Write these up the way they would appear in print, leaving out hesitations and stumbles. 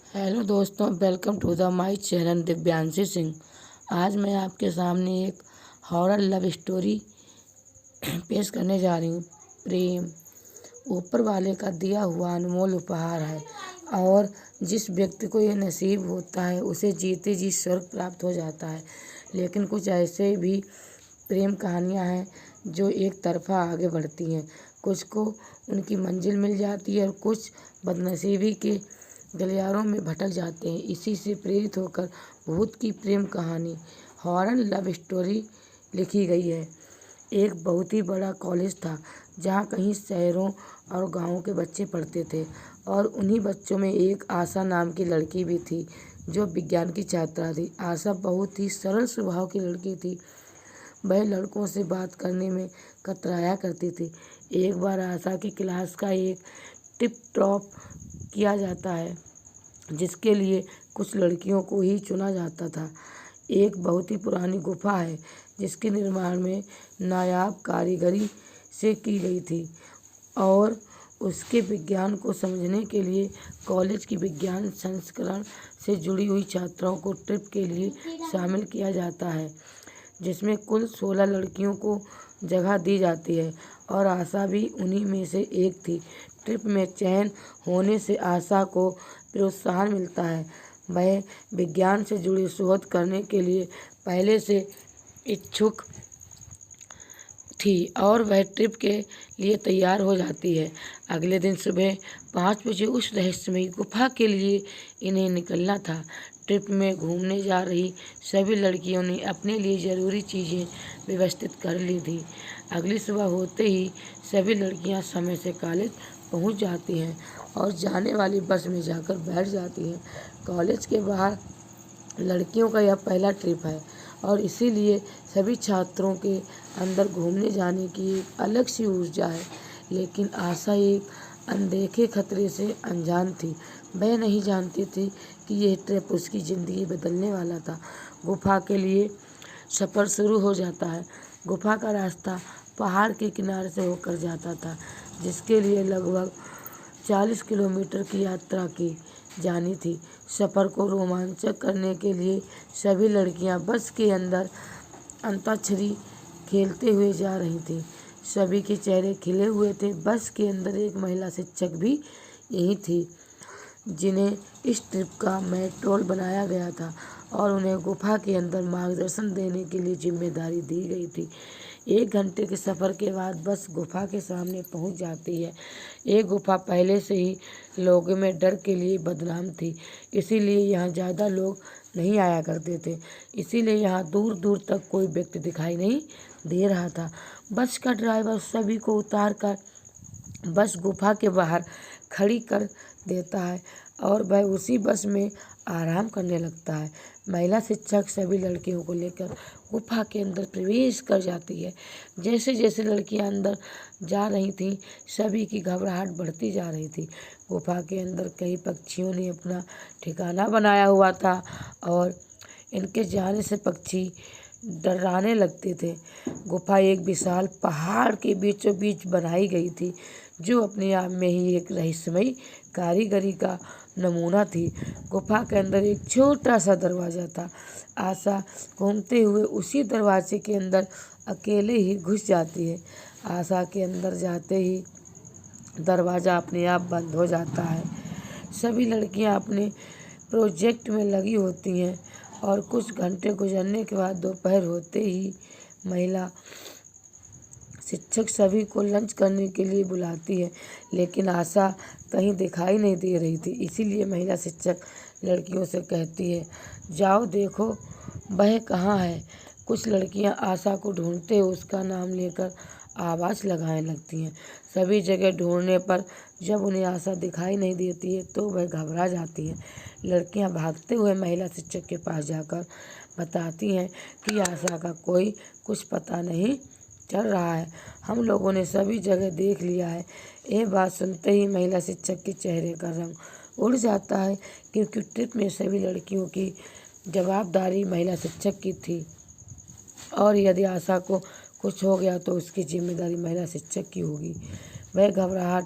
Hello दोस्तों, welcome to the my channel Divyanshi Singh. आज मैं आपके सामने एक हॉरर लव स्टोरी पेश करने जा रही हूँ। प्रेम ऊपर वाले का दिया हुआ अनमोल उपहार है और जिस व्यक्ति को यह नसीब होता है उसे जीते जी स्वर्ग प्राप्त हो जाता है। लेकिन कुछ ऐसे भी प्रेम कहानियाँ हैं जो एक तरफा आगे बढ़ती हैं। कुछ को उनकी मंजिल मिल जाती है और कुछ बदनसीबी के गलियारों में भटक जाते हैं। इसी से प्रेरित होकर भूत की प्रेम कहानी हॉरर लव स्टोरी लिखी गई है। एक बहुत ही बड़ा कॉलेज था जहाँ कई शहरों और गांवों के बच्चे पढ़ते थे और उन्हीं बच्चों में एक आशा नाम की लड़की भी थी जो विज्ञान की छात्रा थी। आशा बहुत ही सरल स्वभाव की लड़की थी। वह लड़कों से बात करने में कतराया करती थी। एक बार आशा की क्लास का एक टिप टॉप किया जाता है जिसके लिए कुछ लड़कियों को ही चुना जाता था। एक बहुत ही पुरानी गुफा है जिसके निर्माण में नायाब कारीगरी से की गई थी और उसके विज्ञान को समझने के लिए कॉलेज की विज्ञान संस्करण से जुड़ी हुई छात्राओं को ट्रिप के लिए शामिल किया जाता है जिसमें कुल 16 लड़कियों को जगह दी जाती है और आशा भी उन्हीं में से एक थी। ट्रिप में चयन होने से आशा को प्रोत्साहन मिलता है। वह विज्ञान से जुड़ी शोध करने के लिए पहले से इच्छुक थी और वह ट्रिप के लिए तैयार हो जाती है। अगले दिन सुबह 5 बजे उस रहस्यमयी गुफा के लिए इन्हें निकलना था। ट्रिप में घूमने जा रही सभी लड़कियों ने अपने लिए ज़रूरी चीज़ें व्यवस्थित कर ली थी। अगली सुबह होते ही सभी लड़कियां समय से कॉलेज पहुंच जाती हैं और जाने वाली बस में जाकर बैठ जाती हैं। कॉलेज के बाहर लड़कियों का यह पहला ट्रिप है और इसीलिए सभी छात्रों के अंदर घूमने जाने की एक अलग सी ऊर्जा है। लेकिन आशा एक अनदेखे खतरे से अनजान थी। वह नहीं जानती थी कि यह ट्रिप उसकी ज़िंदगी बदलने वाला था। गुफा के लिए सफ़र शुरू हो जाता है। गुफा का रास्ता पहाड़ के किनारे से होकर जाता था जिसके लिए लगभग 40 किलोमीटर की यात्रा की जानी थी। सफ़र को रोमांचक करने के लिए सभी लड़कियां बस के अंदर अंताक्षरी खेलते हुए जा रही थीं। सभी के चेहरे खिले हुए थे। बस के अंदर एक महिला शिक्षक भी यही थी जिन्हें इस ट्रिप का मेट्रोल बनाया गया था और उन्हें गुफा के अंदर मार्गदर्शन देने के लिए जिम्मेदारी दी गई थी। 1 घंटे के सफ़र के बाद बस गुफा के सामने पहुंच जाती है। ये गुफा पहले से ही लोगों में डर के लिए बदनाम थी, इसीलिए यहाँ ज़्यादा लोग नहीं आया करते थे। इसीलिए यहाँ दूर दूर तक कोई व्यक्ति दिखाई नहीं दे रहा था। बस का ड्राइवर सभी को उतार कर बस गुफा के बाहर खड़ी कर देता है और वह उसी बस में आराम करने लगता है। महिला शिक्षक सभी लड़कियों को लेकर गुफा के अंदर प्रवेश कर जाती है। जैसे जैसे लड़कियां अंदर जा रही थीं सभी की घबराहट बढ़ती जा रही थी। गुफा के अंदर कई पक्षियों ने अपना ठिकाना बनाया हुआ था और इनके जाने से पक्षी डराने लगते थे। गुफा एक विशाल पहाड़ के बीचों बीच बनाई गई थी जो अपने आप में ही एक रहस्यमयी कारीगरी का नमूना थी। गुफा के अंदर एक छोटा सा दरवाज़ा था। आशा घूमते हुए उसी दरवाजे के अंदर अकेले ही घुस जाती है। आशा के अंदर जाते ही दरवाज़ा अपने आप बंद हो जाता है। सभी लड़कियां अपने प्रोजेक्ट में लगी होती हैं और कुछ घंटे गुजरने के बाद दोपहर होते ही महिला शिक्षक सभी को लंच करने के लिए बुलाती है, लेकिन आशा कहीं दिखाई नहीं दे रही थी। इसीलिए महिला शिक्षक लड़कियों से कहती है, जाओ देखो वह कहाँ है। कुछ लड़कियां आशा को ढूंढते हुए उसका नाम लेकर आवाज़ लगाने लगती हैं। सभी जगह ढूंढने पर जब उन्हें आशा दिखाई नहीं देती है तो वह घबरा जाती हैं। लड़कियां भागते हुए महिला शिक्षक के पास जाकर बताती हैं कि आशा का कोई कुछ पता नहीं चल रहा है। हम लोगों ने सभी जगह देख लिया है। यह बात सुनते ही महिला शिक्षक के चेहरे का रंग उड़ जाता है क्योंकि ट्रिप में सभी लड़कियों की जवाबदारी महिला शिक्षक की थी और यदि आशा को कुछ हो गया तो उसकी जिम्मेदारी महिला शिक्षक की होगी। वह घबराहट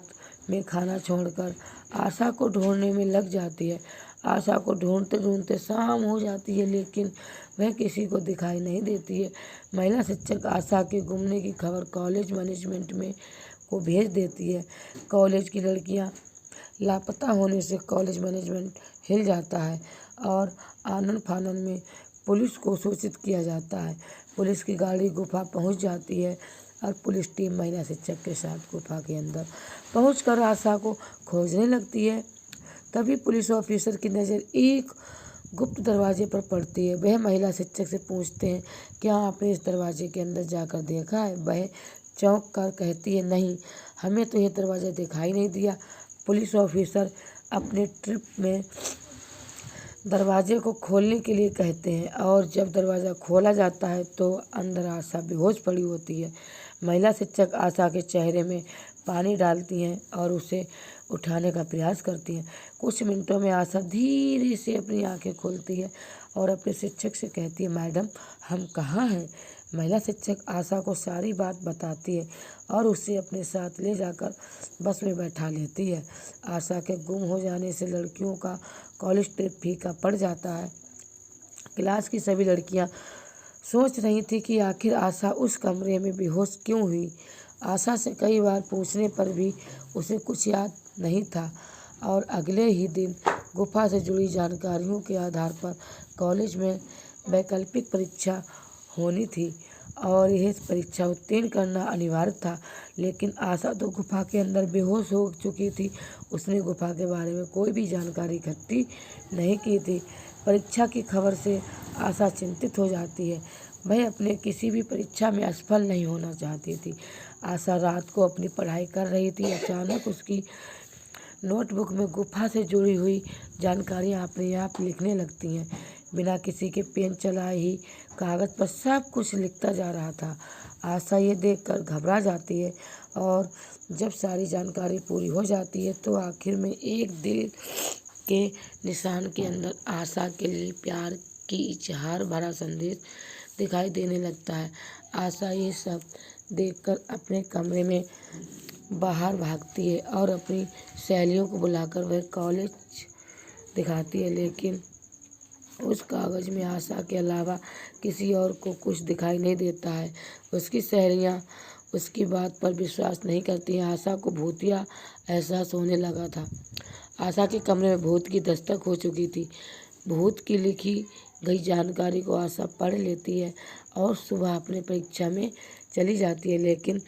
में खाना छोड़कर आशा को ढूंढने में लग जाती है। आशा को ढूंढते ढूंढते शाम हो जाती है, लेकिन वह किसी को दिखाई नहीं देती है। महिला शिक्षक आशा के गुमने की खबर कॉलेज मैनेजमेंट में को भेज देती है। कॉलेज की लड़कियां लापता होने से कॉलेज मैनेजमेंट हिल जाता है और आनन फानन में पुलिस को सूचित किया जाता है। पुलिस की गाड़ी गुफा पहुंच जाती है और पुलिस टीम महिला शिक्षक के साथ गुफा के अंदर पहुंचकर आशा को खोजने लगती है। तभी पुलिस ऑफिसर की नज़र एक गुप्त दरवाजे पर पड़ती है। वह महिला शिक्षक से पूछते हैं, क्या आपने इस दरवाजे के अंदर जाकर देखा है? वह चौंक कर कहती है, नहीं, हमें तो यह दरवाज़ा दिखाई नहीं दिया। पुलिस ऑफिसर अपने ट्रिप में दरवाजे को खोलने के लिए कहते हैं और जब दरवाज़ा खोला जाता है तो अंदर आशा बेहोश पड़ी होती है। महिला शिक्षक आशा के चेहरे में पानी डालती हैं और उसे उठाने का प्रयास करती हैं। कुछ मिनटों में आशा धीरे से अपनी आंखें खोलती है और अपने शिक्षक से कहती है, मैडम, हम कहाँ हैं? महिला शिक्षक आशा को सारी बात बताती है और उसे अपने साथ ले जाकर बस में बैठा लेती है। आशा के गुम हो जाने से लड़कियों का कॉलेज ट्रिप फीका पड़ जाता है। क्लास की सभी लड़कियां सोच रही थी कि आखिर आशा उस कमरे में बेहोश क्यों हुई। आशा से कई बार पूछने पर भी उसे कुछ याद नहीं था और अगले ही दिन गुफा से जुड़ी जानकारियों के आधार पर कॉलेज में वैकल्पिक परीक्षा होनी थी और यह परीक्षा उत्तीर्ण करना अनिवार्य था। लेकिन आशा तो गुफा के अंदर बेहोश हो चुकी थी। उसने गुफा के बारे में कोई भी जानकारी इकट्ठी नहीं की थी। परीक्षा की खबर से आशा चिंतित हो जाती है। वह अपने किसी भी परीक्षा में असफल नहीं होना चाहती थी। आशा रात को अपनी पढ़ाई कर रही थी। अचानक उसकी नोटबुक में गुफा से जुड़ी हुई जानकारियाँ अपने आप लिखने लगती हैं। बिना किसी के पेन चलाए ही कागज़ पर सब कुछ लिखता जा रहा था। आशा ये देखकर घबरा जाती है और जब सारी जानकारी पूरी हो जाती है तो आखिर में एक दिल के निशान के अंदर आशा के लिए प्यार की इजहार भरा संदेश दिखाई देने लगता है। आशा ये सब देखकर अपने कमरे में बाहर भागती है और अपनी सहेलियों को बुलाकर वह कॉलेज दिखाती है, लेकिन उस कागज़ में आशा के अलावा किसी और को कुछ दिखाई नहीं देता है। उसकी सहेलियां उसकी बात पर विश्वास नहीं करती हैं। आशा को भूतिया एहसास होने लगा था। आशा के कमरे में भूत की दस्तक हो चुकी थी। भूत की लिखी गई जानकारी को आशा पढ़ लेती है और सुबह अपने परीक्षा में चली जाती है। लेकिन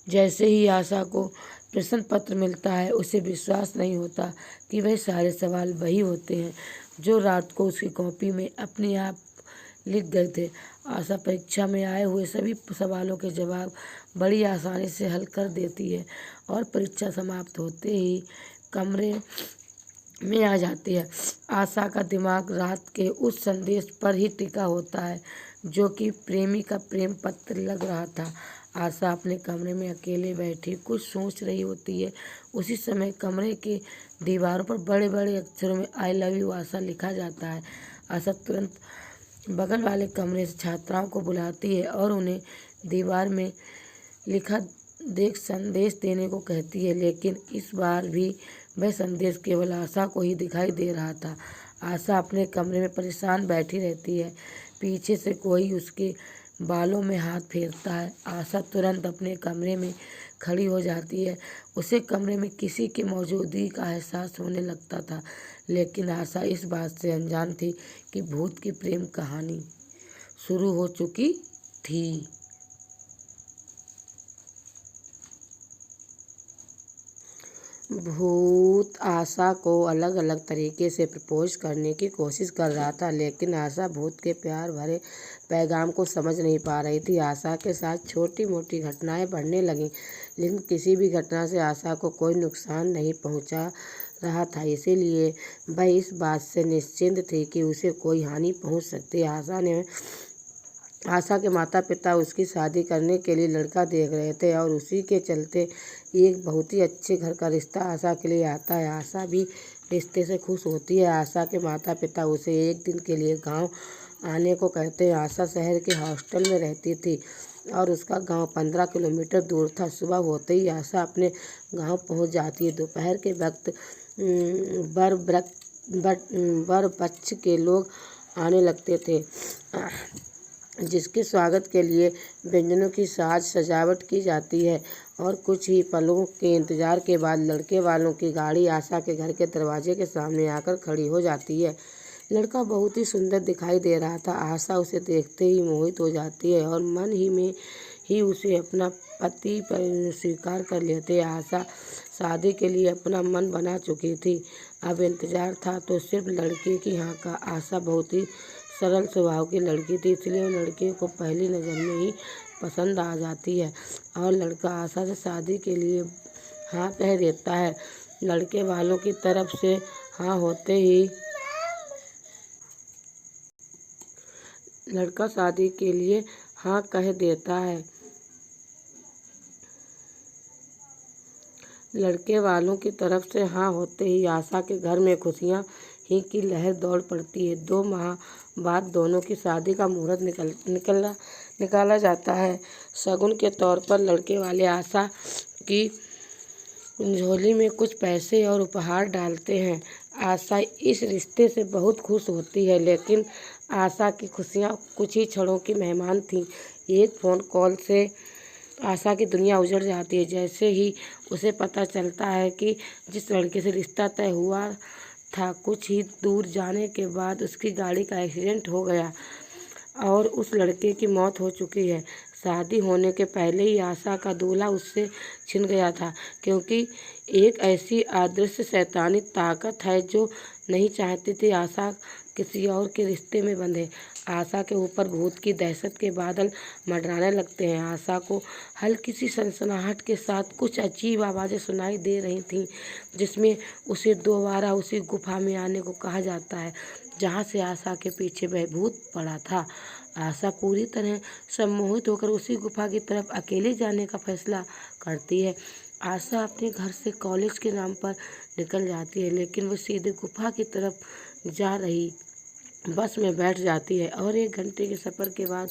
जैसे ही आशा को प्रश्न पत्र मिलता है, उसे विश्वास नहीं होता कि वह सारे सवाल वही होते हैं जो रात को उसकी कॉपी में अपने आप लिख गए थे। आशा परीक्षा में आए हुए सभी सवालों के जवाब बड़ी आसानी से हल कर देती है और परीक्षा समाप्त होते ही कमरे में आ जाती है। आशा का दिमाग रात के उस संदेश पर ही टिका होता है जो कि प्रेमी का प्रेम पत्र लग रहा था। आशा अपने कमरे में अकेले बैठी कुछ सोच रही होती है। उसी समय कमरे के दीवारों पर बड़े बड़े अक्षरों में आई लव यू आशा लिखा जाता है। आशा तुरंत बगल वाले कमरे से छात्राओं को बुलाती है और उन्हें दीवार में लिखा देख संदेश देने को कहती है, लेकिन इस बार भी वह संदेश केवल आशा को ही दिखाई दे रहा था। आशा अपने कमरे में परेशान बैठी रहती है। पीछे से कोई उसके बालों में हाथ फेरता है। आशा तुरंत अपने कमरे में खड़ी हो जाती है। उसे कमरे में किसी की मौजूदगी का एहसास होने लगता था, लेकिन आशा इस बात से अनजान थी कि भूत की प्रेम कहानी शुरू हो चुकी थी। भूत आशा को अलग अलग तरीके से प्रपोज करने की कोशिश कर रहा था, लेकिन आशा भूत के प्यार भरे पैगाम को समझ नहीं पा रही थी। आशा के साथ छोटी मोटी घटनाएं बढ़ने लगीं, लेकिन किसी भी घटना से आशा को कोई नुकसान नहीं पहुंचा रहा था। इसीलिए वह इस बात से निश्चिंत थी कि उसे कोई हानि पहुंच सकती है। आशा के माता पिता उसकी शादी करने के लिए लड़का देख रहे थे और उसी के चलते एक बहुत ही अच्छे घर का रिश्ता आशा के लिए आता है। आशा भी रिश्ते से खुश होती है। आशा के माता पिता उसे एक दिन के लिए गांव आने को कहते हैं। आशा शहर के हॉस्टल में रहती थी और उसका गांव 15 किलोमीटर दूर था। सुबह होते ही आशा अपने गांव पहुंच जाती है। दोपहर के वक्त वर पक्ष के लोग आने लगते थे, जिसके स्वागत के लिए व्यंजनों की साज सजावट की जाती है। और कुछ ही पलों के इंतजार के बाद लड़के वालों की गाड़ी आशा के घर के दरवाजे के सामने आकर खड़ी हो जाती है। लड़का बहुत ही सुंदर दिखाई दे रहा था। आशा उसे देखते ही मोहित हो जाती है और मन ही में ही उसे अपना पति स्वीकार कर लेती है। आशा शादी के लिए अपना मन बना चुकी थी। अब इंतजार था तो सिर्फ लड़के की हाँ का। आशा बहुत ही सरल स्वभाव की लड़की थी, इसलिए लड़के को पहली नज़र में ही पसंद आ जाती है और लड़का आशा से शादी के लिए हाँ कह देता है। लड़के वालों की तरफ से हाँ होते ही लड़का शादी के लिए हाँ कह देता है। लड़के वालों की तरफ से हाँ होते ही आशा के घर में खुशियाँ ही की लहर दौड़ पड़ती है। 2 माह बाद दोनों की शादी का मुहूर्त निकाला जाता है। शगुन के तौर पर लड़के वाले आशा की झोली में कुछ पैसे और उपहार डालते हैं। आशा इस रिश्ते से बहुत खुश होती है, लेकिन आशा की खुशियाँ कुछ ही क्षणों की मेहमान थीं। एक फ़ोन कॉल से आशा की दुनिया उजड़ जाती है। जैसे ही उसे पता चलता है कि जिस लड़के से रिश्ता तय हुआ था, कुछ ही दूर जाने के बाद उसकी गाड़ी का एक्सीडेंट हो गया और उस लड़के की मौत हो चुकी है। शादी होने के पहले ही आशा का दूल्हा उससे छिन गया था, क्योंकि एक ऐसी अदृश्य शैतानी ताकत है जो नहीं चाहती थी आशा किसी और के रिश्ते में बंधे। आशा के ऊपर भूत की दहशत के बादल मंडराने लगते हैं। आशा को हल्की सी सनसनाहट के साथ कुछ अजीब आवाज़ें सुनाई दे रही थीं, जिसमें उसे दोबारा उसी गुफा में आने को कहा जाता है जहाँ से आशा के पीछे वह भूत पड़ा था। आशा पूरी तरह सम्मोहित होकर उसी गुफा की तरफ अकेले जाने का फैसला करती है। आशा अपने घर से कॉलेज के नाम पर निकल जाती है, लेकिन वो सीधे गुफा की तरफ जा रही बस में बैठ जाती है और 1 घंटे के सफ़र के बाद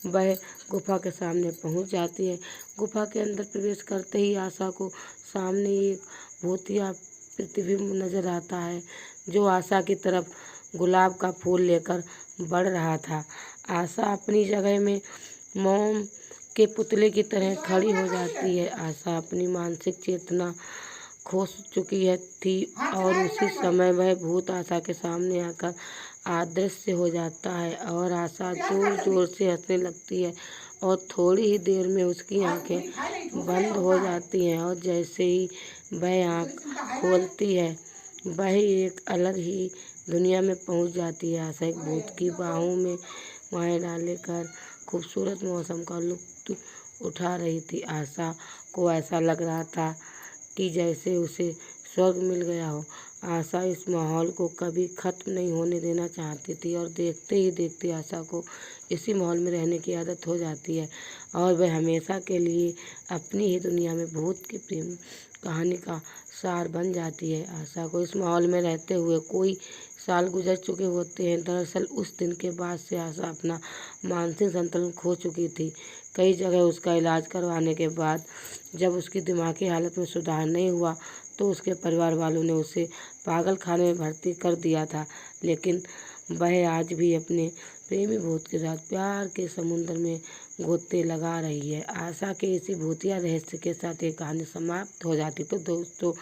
वह गुफा के सामने पहुंच जाती है। गुफा के अंदर प्रवेश करते ही आशा को सामने एक भूतिया प्रतिबिंब नजर आता है, जो आशा की तरफ गुलाब का फूल लेकर बढ़ रहा था। आशा अपनी जगह में मोम के पुतले की तरह खड़ी हो जाती है। आशा अपनी मानसिक चेतना खो चुकी थी और उसी समय वह भूत आशा के सामने आकर अदृश्य हो जाता है और आशा जोर जोर से हंसने लगती है और थोड़ी ही देर में उसकी आंखें बंद हो जाती हैं और जैसे ही वह आंख खोलती है वह एक अलग ही दुनिया में पहुंच जाती है। आशा एक भूत की बाहों में माए डालकर खूबसूरत मौसम का लुत्फ उठा रही थी। आशा को ऐसा लग रहा था कि जैसे उसे स्वर्ग मिल गया हो। आशा इस माहौल को कभी ख़त्म नहीं होने देना चाहती थी और देखते ही देखते आशा को इसी माहौल में रहने की आदत हो जाती है और वह हमेशा के लिए अपनी ही दुनिया में भूत की प्रेम कहानी का सार बन जाती है। आशा को इस माहौल में रहते हुए कई साल गुजर चुके होते हैं। दरअसल उस दिन के बाद से आशा अपना मानसिक संतुलन खो चुकी थी। कई जगह उसका इलाज करवाने के बाद जब उसकी दिमागी हालत में सुधार नहीं हुआ तो उसके परिवार वालों ने उसे पागल खाने में भर्ती कर दिया था, लेकिन वह आज भी अपने प्रेमी भूत के साथ प्यार के समुद्र में गोते लगा रही है। आशा के इसी भूतिया रहस्य के साथ ये कहानी समाप्त हो जाती। तो दोस्तों,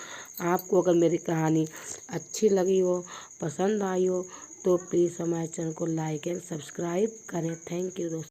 आपको अगर मेरी कहानी अच्छी लगी हो, पसंद आई हो, तो प्लीज़ हमारे चैनल को लाइक एंड सब्सक्राइब करें। थैंक यू दोस्तों।